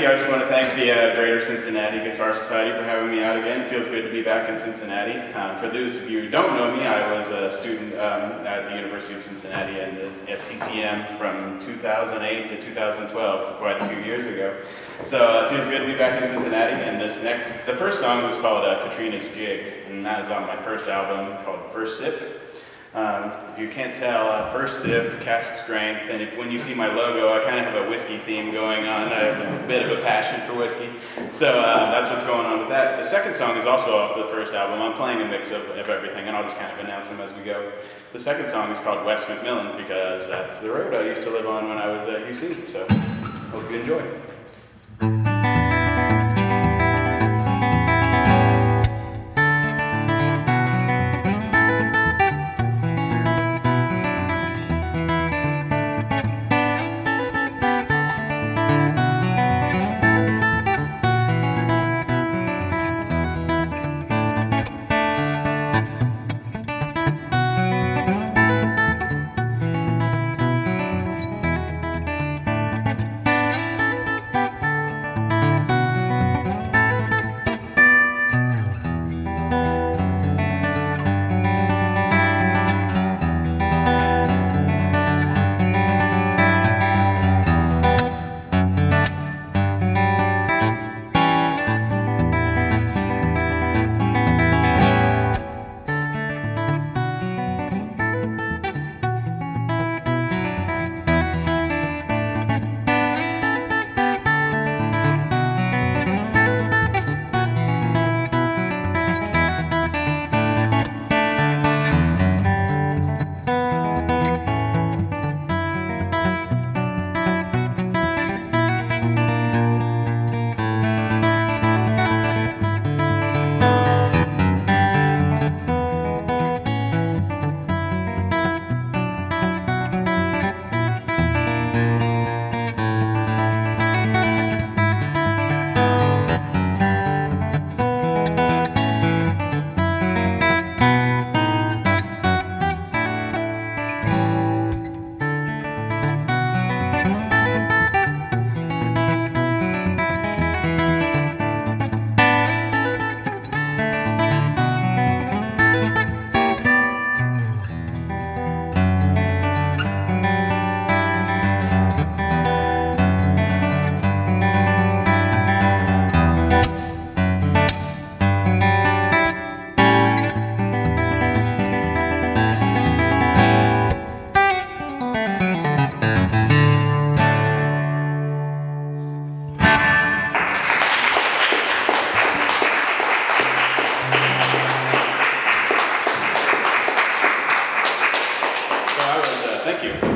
thank you. I just want to thank the Greater Cincinnati Guitar Society for having me out again. It feels good to be back in Cincinnati. For those of you who don't know me, I was a student at the University of Cincinnati and at CCM from 2008 to 2012, quite a few years ago. So it feels good to be back in Cincinnati. And the first song was called Katrina's Jig, and that is on my first album called First Sip. If you can't tell, First Sip, Cask Strength, and when you see my logo, I kind of have a whiskey theme going on. I have a bit of a passion for whiskey, so that's what's going on with that. The second song is also off the first album. I'm playing a mix of everything, and I'll just kind of announce them as we go. The second song is called West McMillan, because that's the road I used to live on when I was at UC, so hope you enjoy.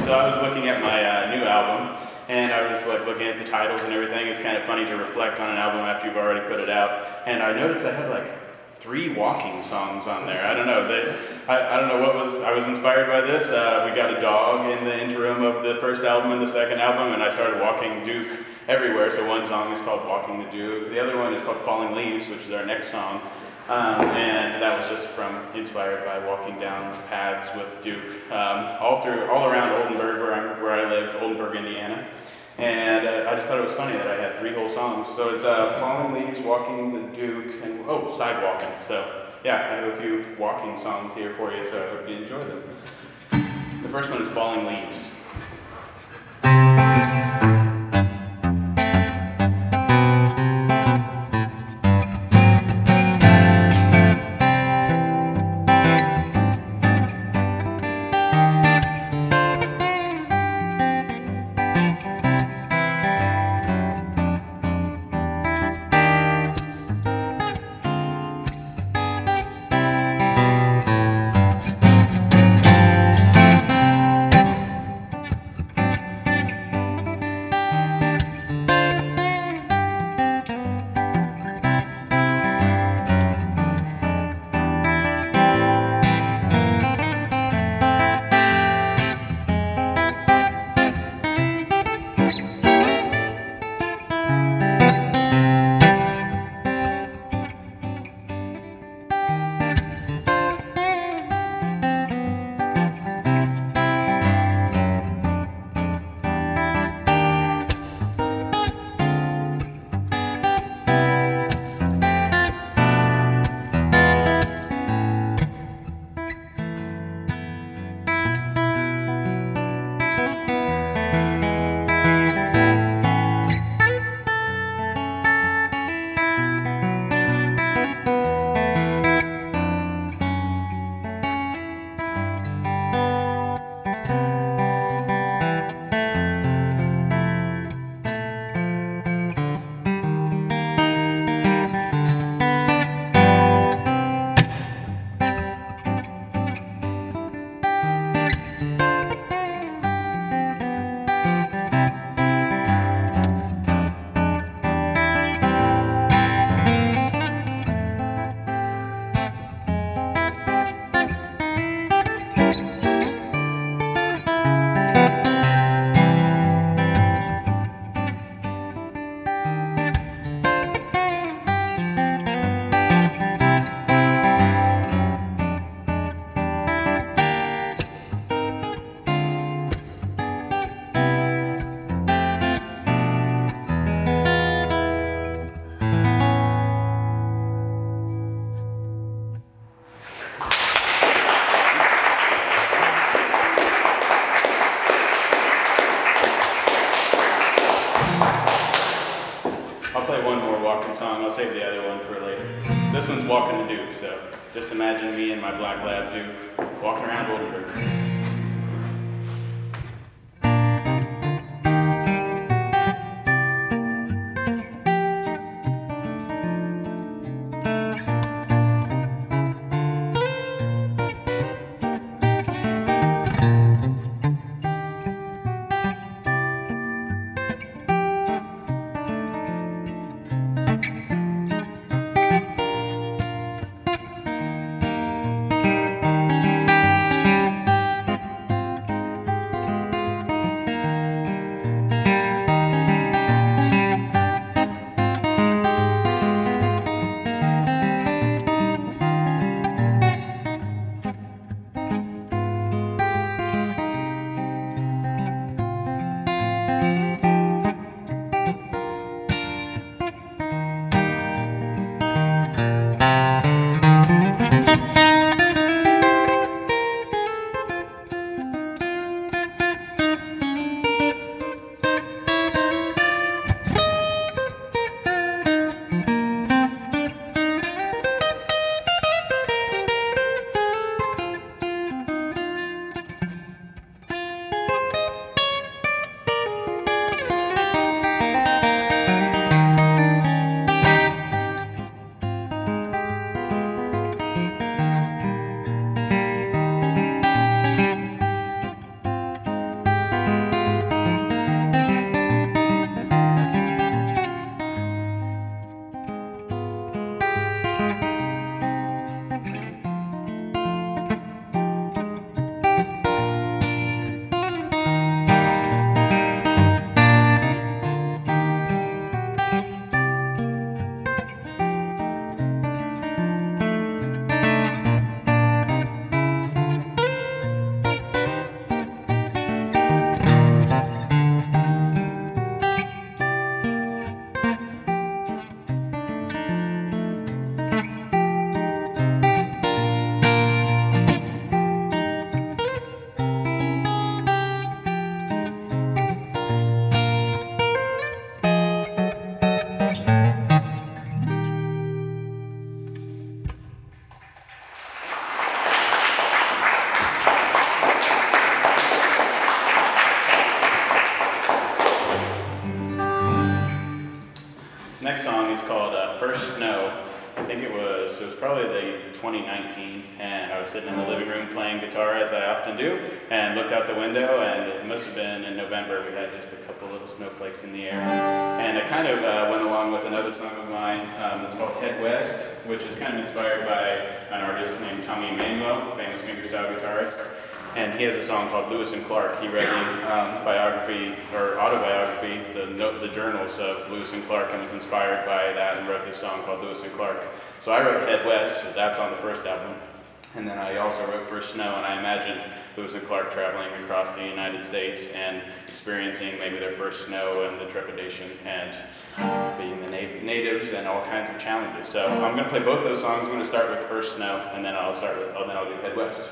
So I was looking at my new album, and I was like looking at the titles and everything. It's kind of funny to reflect on an album after you've already put it out. And I noticed I had like 3 walking songs on there. I don't know. I don't know what was. I was inspired by this. We got a dog in the interim of the first album and the second album, and I started walking Duke everywhere. So one song is called Walking the Duke. The other one is called Falling Leaves, which is our next song. And that was just inspired by walking down paths with Duke, all around Oldenburg, where I live, Oldenburg, Indiana. And I just thought it was funny that I had 3 whole songs. So it's Falling Leaves, Walking the Duke, and Sidewalking. So yeah, I have a few walking songs here for you, so I hope you enjoy them. The first one is Falling Leaves. save the other one for later. This one's Walking the Duke, so just imagine me and my black lab Duke walking around Oldenburg. Next song is called First Snow. I think it was probably the 2019, and I was sitting in the living room playing guitar as I often do, and looked out the window, and it must have been in November. We had just a couple little snowflakes in the air, and it kind of went along with another song of mine that's called Head West, which is kind of inspired by an artist named Tommy Emmanuel, famous fingerstyle guitarist. And he has a song called Lewis and Clark. He read the biography, or autobiography, the journals of Lewis and Clark, and was inspired by that and wrote this song called Lewis and Clark. So I wrote Head West, so that's on the first album. And then I also wrote First Snow, and I imagined Lewis and Clark traveling across the United States and experiencing maybe their first snow and the trepidation and being the natives and all kinds of challenges. So I'm going to play both those songs. I'm going to start with First Snow, and then I'll do Head West.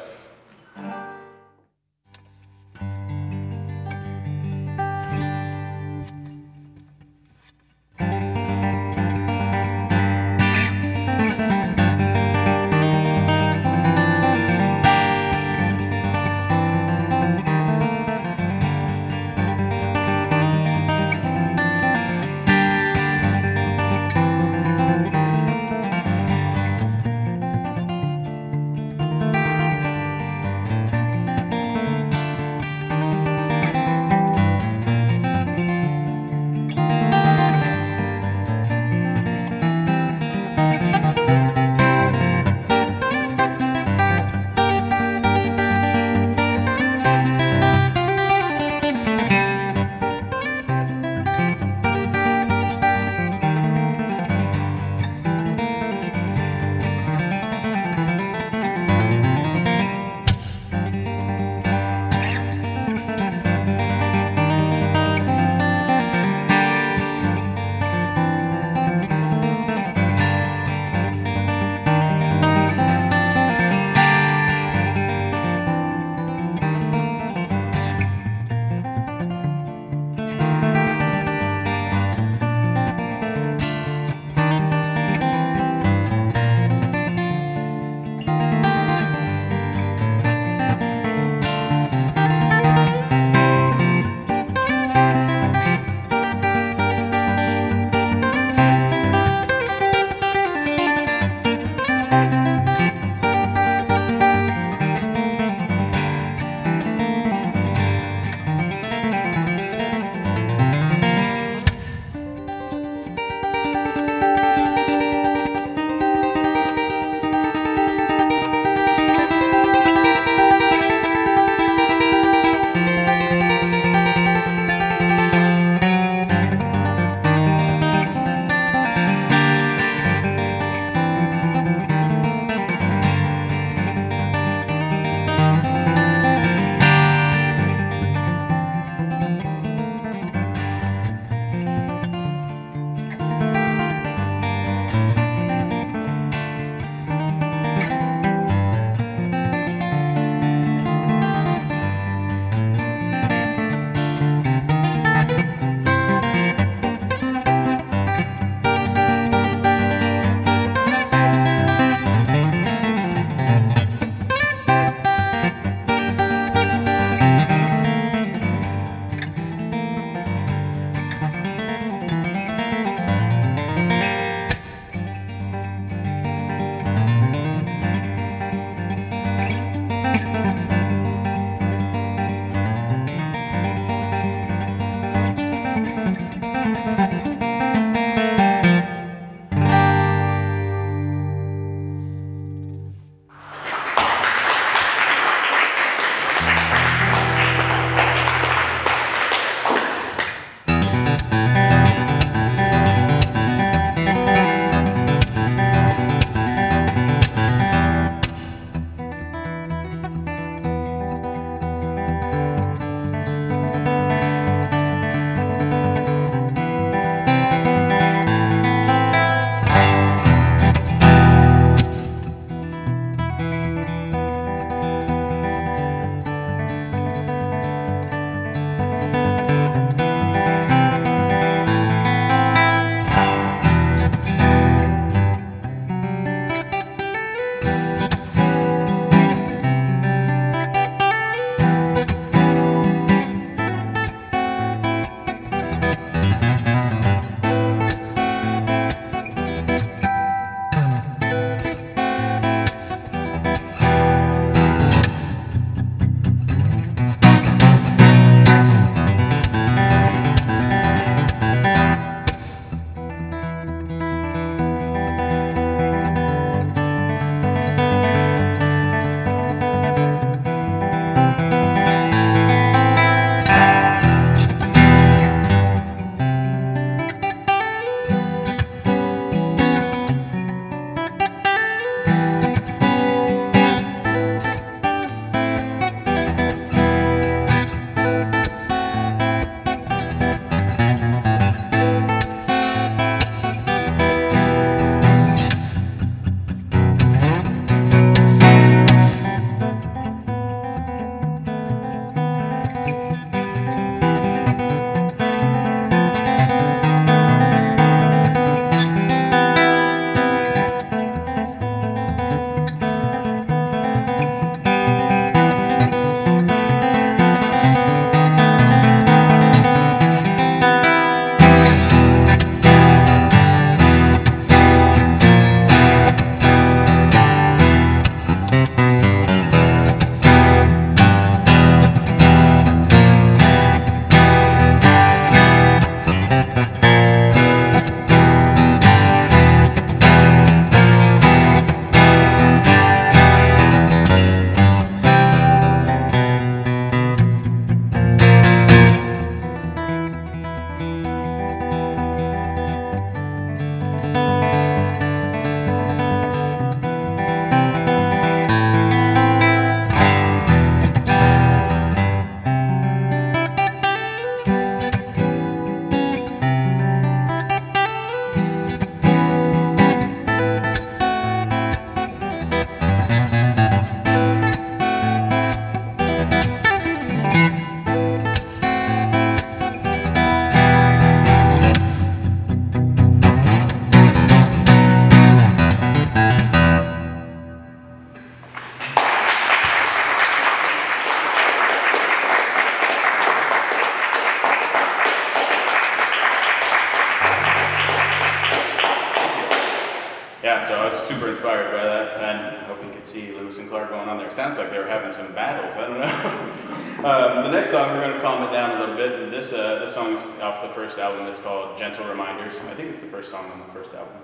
Yeah, so I was super inspired by that, and I hope you could see Lewis and Clark going on there. It sounds like they were having some battles, I don't know. The next song, we're going to calm it down a little bit. This song is off the first album. It's called Gentle Reminders. I think it's the first song on the first album.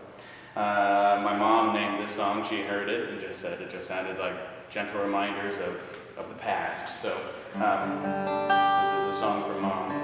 My mom named this song. She heard it and just said it just sounded like gentle reminders of the past. So this is a song from Mom.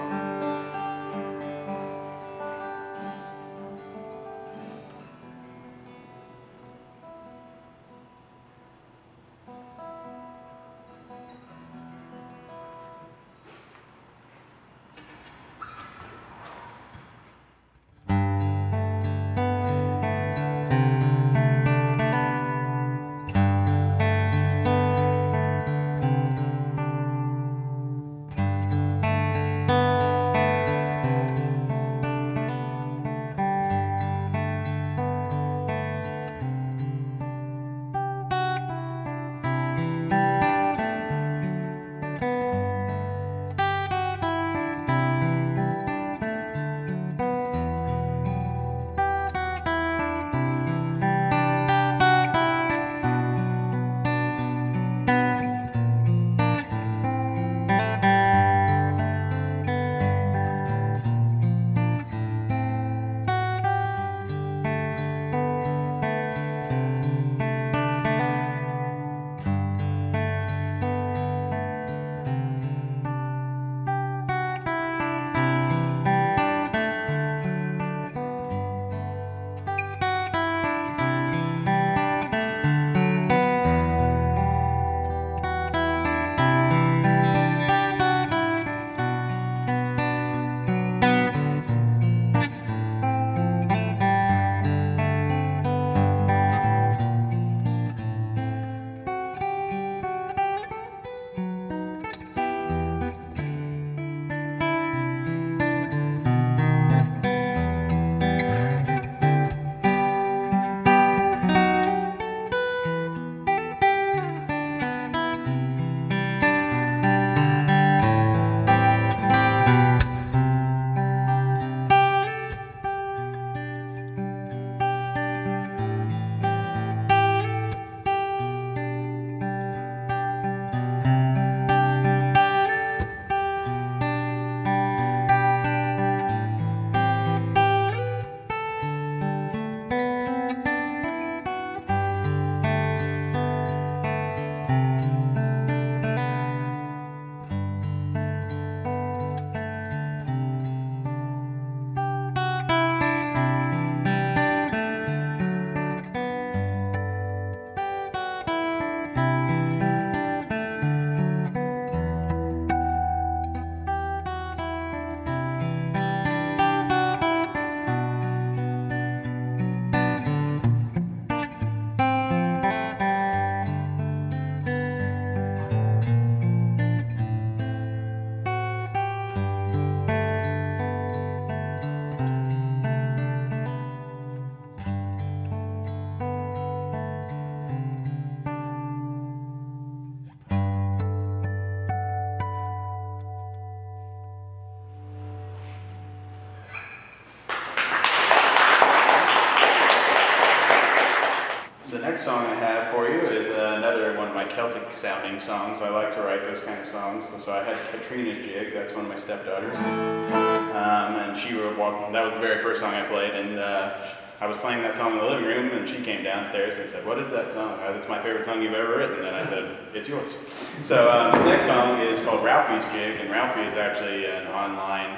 Next song I have for you is another one of my Celtic sounding songs. I like to write those kind of songs. So I had Katrina's Jig, that's one of my stepdaughters. And she were walking, that was the very first song I played, and I was playing that song in the living room, and she came downstairs and said, "What is that song?" "That's my favorite song you've ever written." And I said, "It's yours." So this next song is called Ralphie's Jig, and Ralphie is actually an online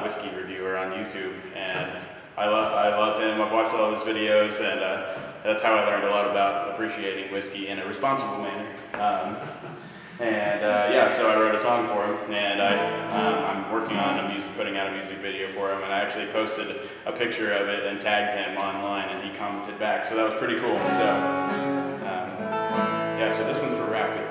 whiskey reviewer on YouTube, and I love him. I've watched all of his videos, and that's how I learned a lot about appreciating whiskey in a responsible manner. Yeah, so I wrote a song for him, and I'm working on putting out a music video for him, and I actually posted a picture of it and tagged him online, and he commented back, so that was pretty cool. So yeah, so this one's for Ralphie.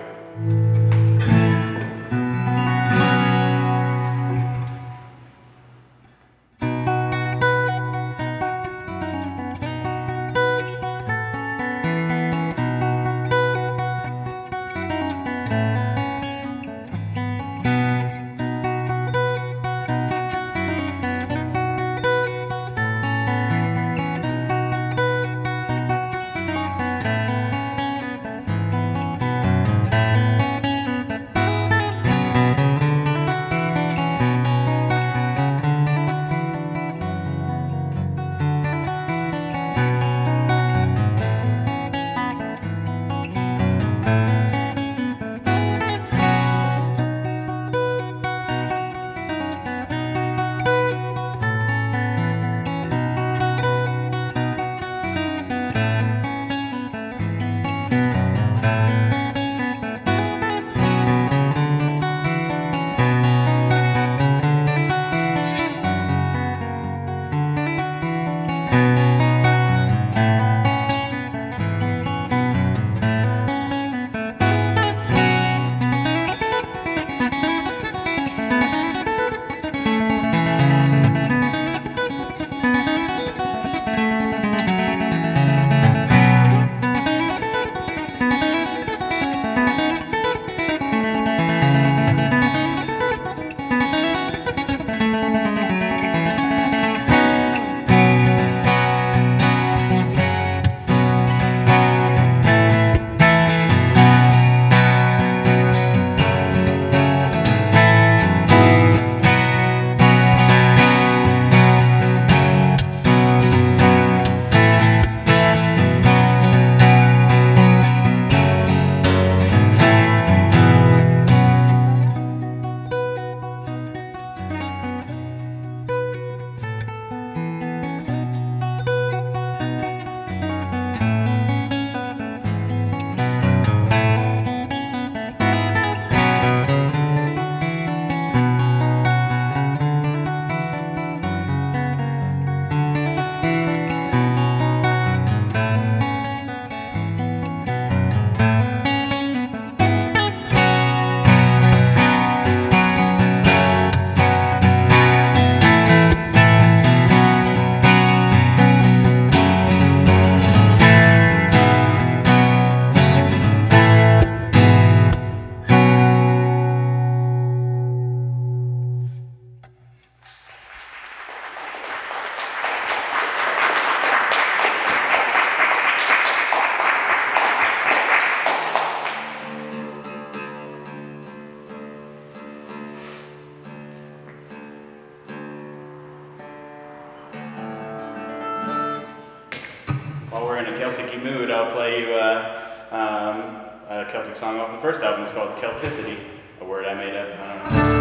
we're in a Celtic-y mood, I'll play you a Celtic song off the first album. It's called Celticity, a word I made up. I don't know.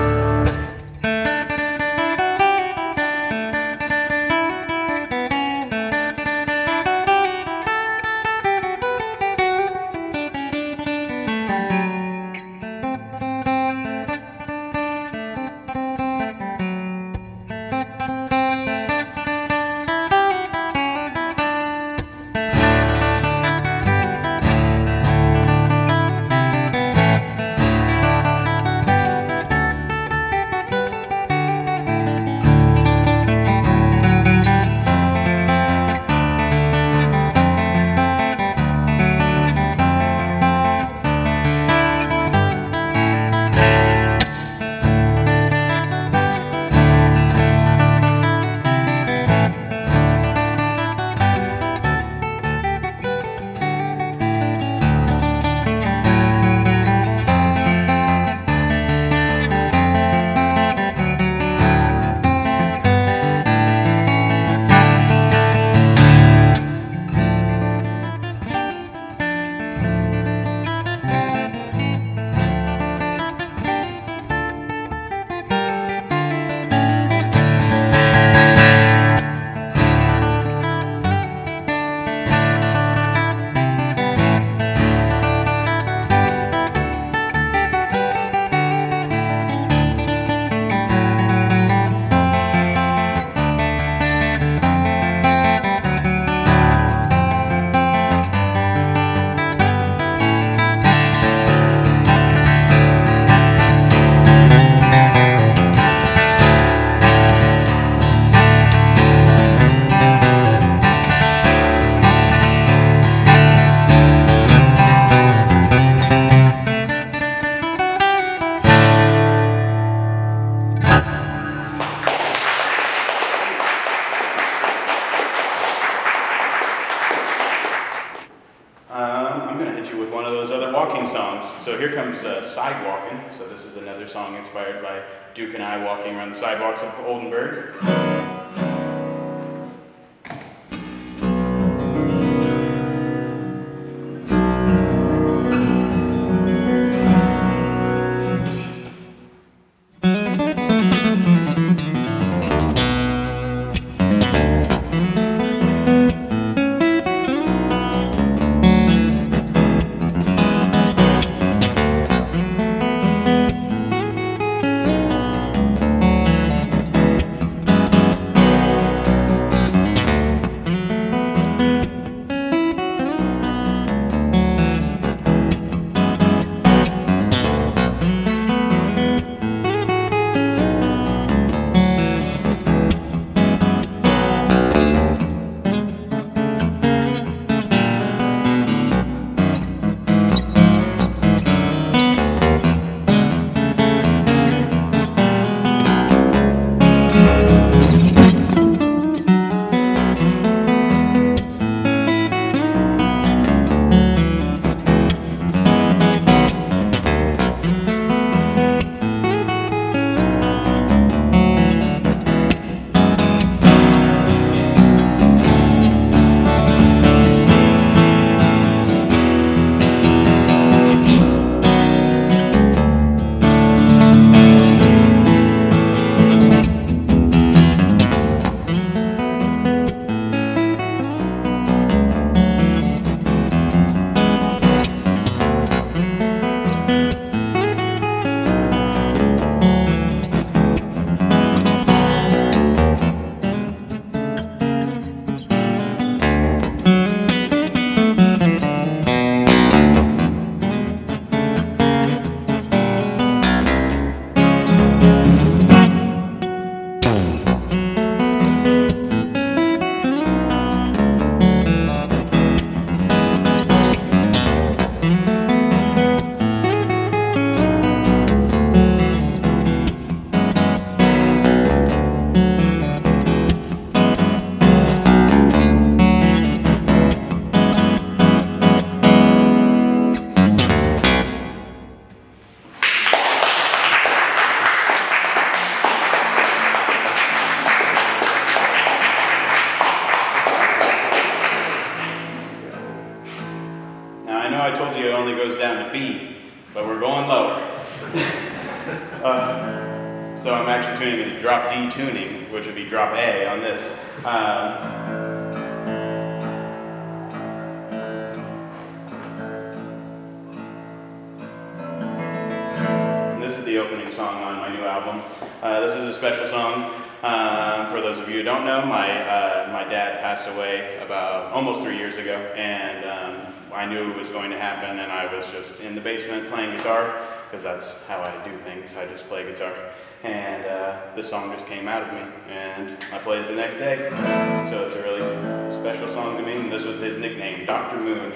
I'm going to hit you with one of those other walking songs. So here comes Sidewalking. So this is another song inspired by Duke and I walking around the sidewalks of Oldenburg. So I'm actually tuning it to drop D tuning, which would be drop A on this. This is the opening song on my new album. This is a special song. For those of you who don't know, my dad passed away about almost 3 years ago, and I knew it was going to happen, and I was just in the basement playing guitar, because that's how I do things. I just play guitar. And this song just came out of me, and I played it the next day. So it's a really special song to me, and this was his nickname, Dr. Moon.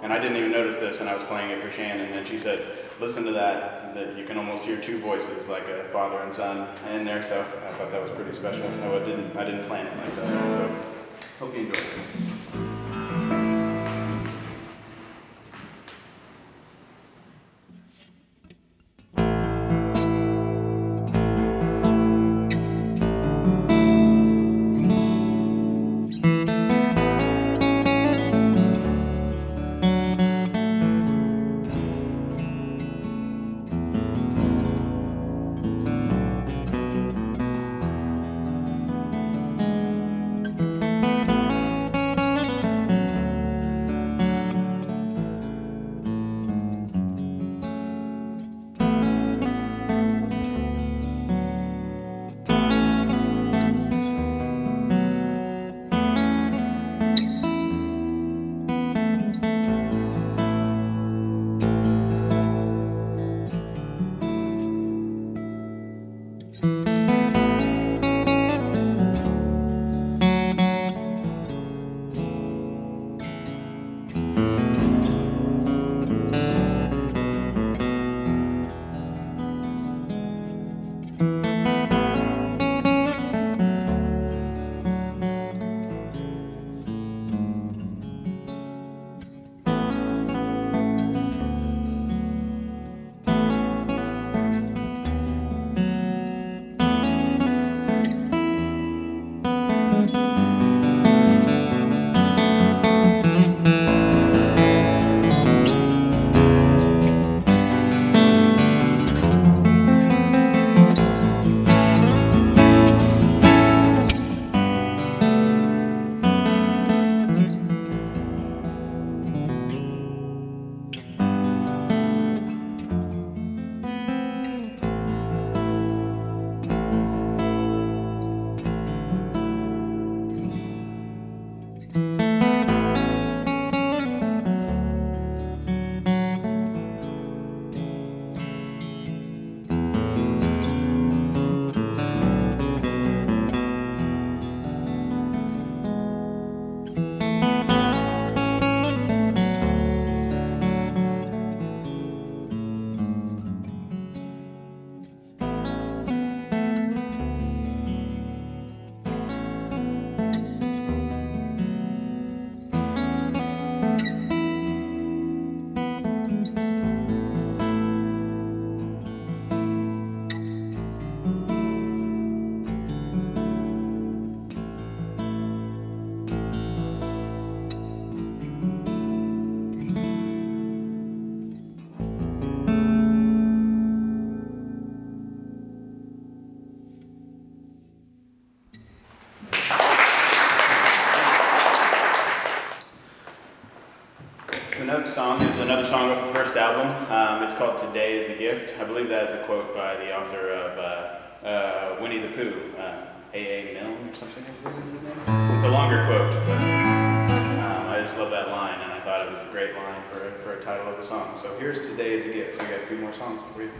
And I didn't even notice this, and I was playing it for Shannon, and she said, listen to that you can almost hear two voices, like a father and son in there, so I thought that was pretty special. No, I didn't plan it like that, so hope you enjoy it. The next song is another song off the first album. It's called Today is a Gift. I believe that is a quote by the author of Winnie the Pooh, A.A. Milne or something, I believe is his name. It's a longer quote, but I just love that line, and I thought it was a great line for a title of a song. So here's Today is a Gift. We got a few more songs for you.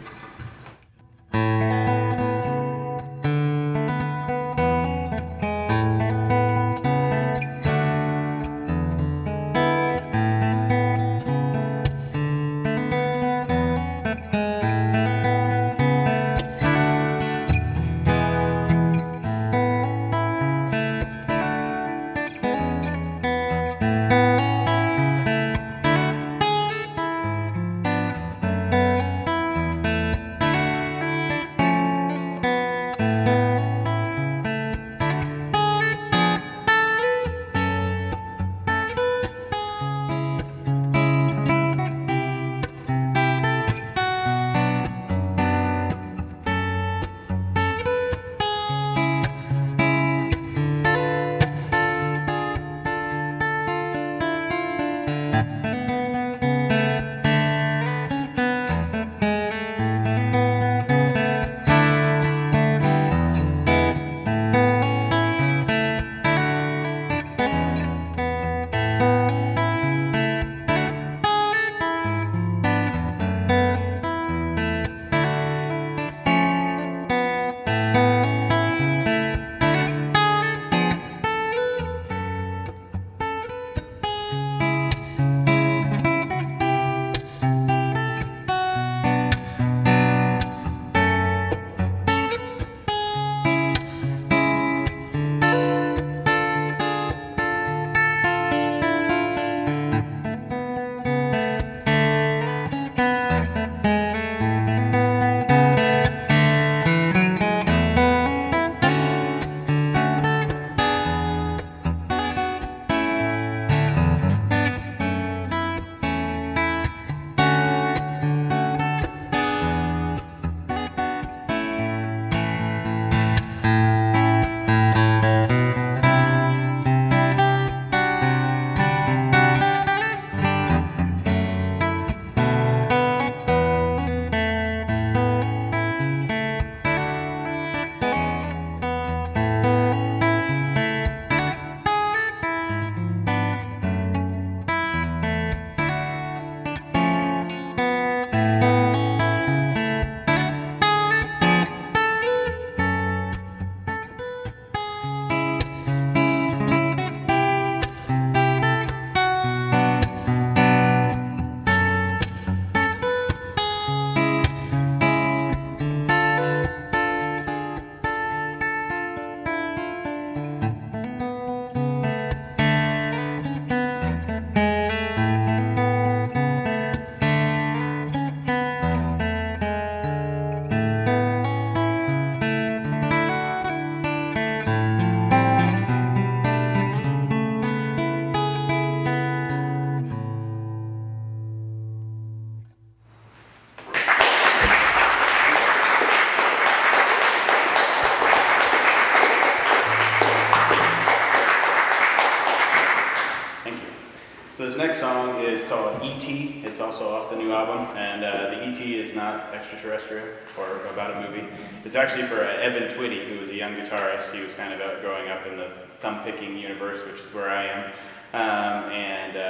next song is called E.T. It's also off the new album, and the E.T. is not extraterrestrial or about a movie. It's actually for Evan Twitty, who was a young guitarist. He was kind of growing up in the thumb-picking universe, which is where I am.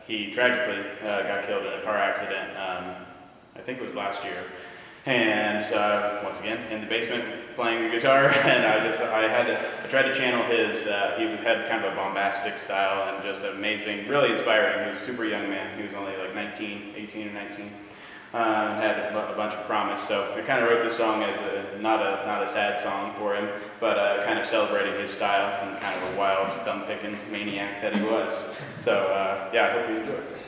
He tragically got killed in a car accident, I think it was last year. And once again, in the basement playing the guitar, and I tried to channel his, he had kind of a bombastic style and just amazing, really inspiring. He was a super young man. He was only like 18 or 19. Had a bunch of promise, so I kind of wrote this song as not a sad song for him, but kind of celebrating his style and kind of a wild, thumb-picking maniac that he was. So yeah, I hope you enjoy it.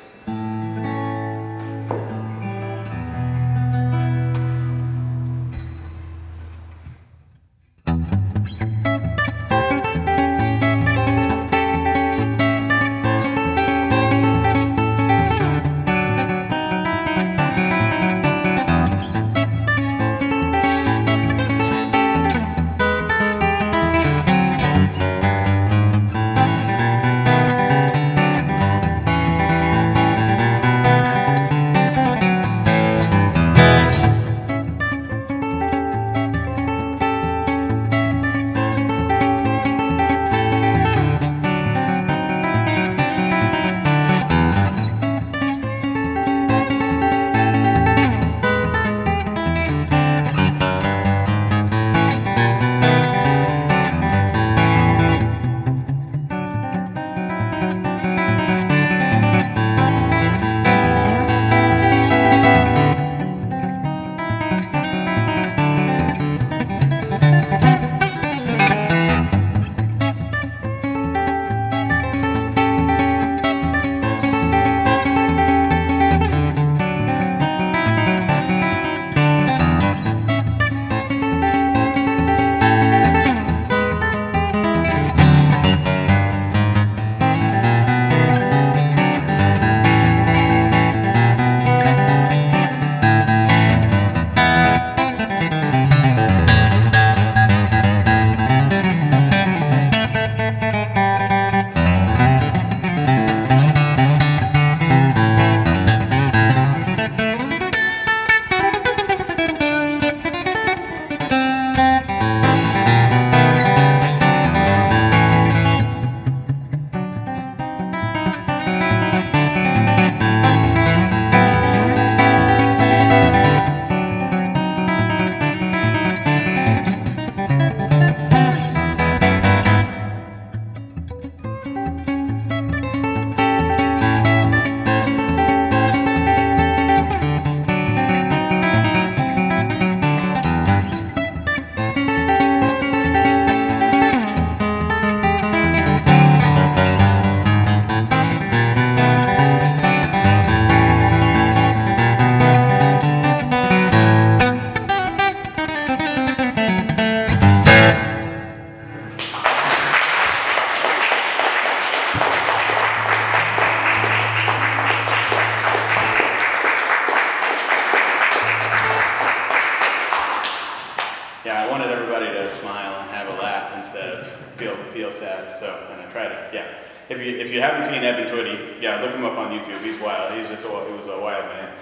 Yeah, I wanted everybody to smile and have a laugh instead of feel sad. So, and I try to, yeah. If you haven't seen Evan Twitty, yeah, look him up on YouTube. He's wild. He was a wild man.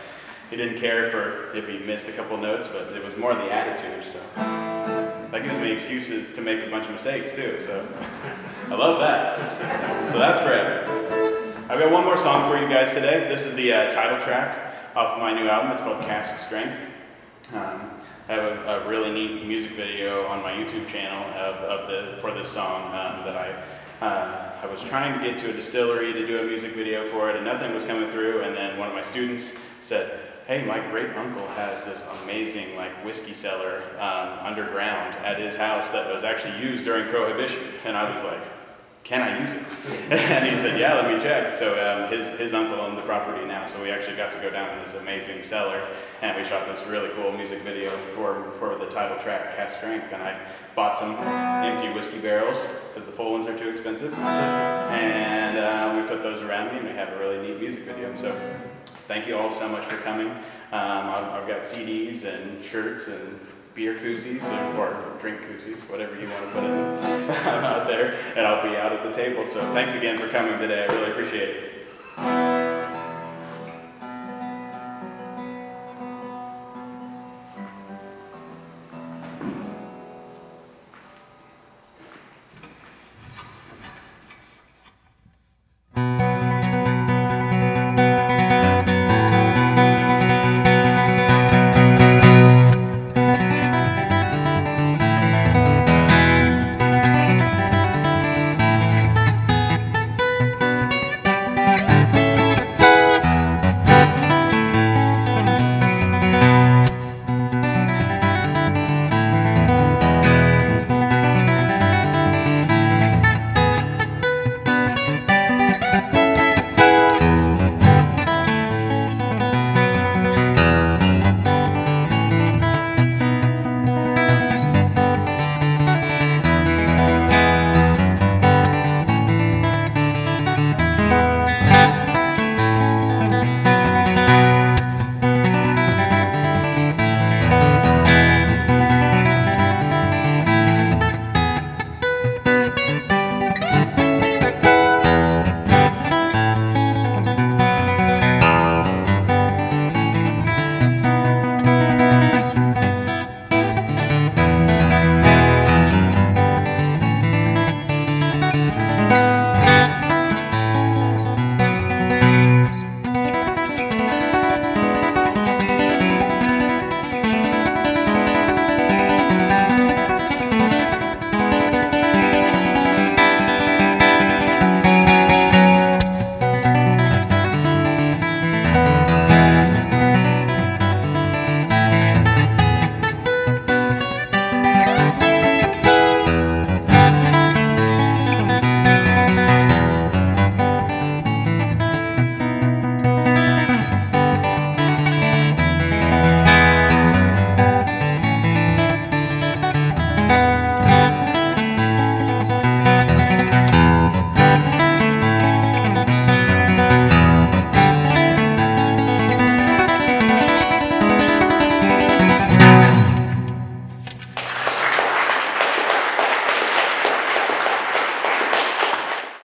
He didn't care for if he missed a couple notes, but it was more the attitude. So that gives me excuses to make a bunch of mistakes too. So I love that. So that's for Evan. I've got one more song for you guys today. This is the title track off of my new album. It's called Cast Strength. I have a really neat music video on my YouTube channel for this song that I was trying to get to a distillery to do a music video for it, and nothing was coming through. And then one of my students said, "Hey, my great uncle has this amazing whiskey cellar underground at his house that was actually used during Prohibition." And I was like, "Can I use it?" And he said, "Yeah, let me check." So his uncle owned the property now, so we actually got to go down to this amazing cellar, and we shot this really cool music video for the title track, Cast Strength. And I bought some empty whiskey barrels, because the full ones are too expensive, and we put those around me, and we have a really neat music video. So thank you all so much for coming. I've got CDs and shirts and beer koozies or drink koozies, whatever you want to put in them. I'm out there, and I'll be out at the table. So thanks again for coming today. I really appreciate it.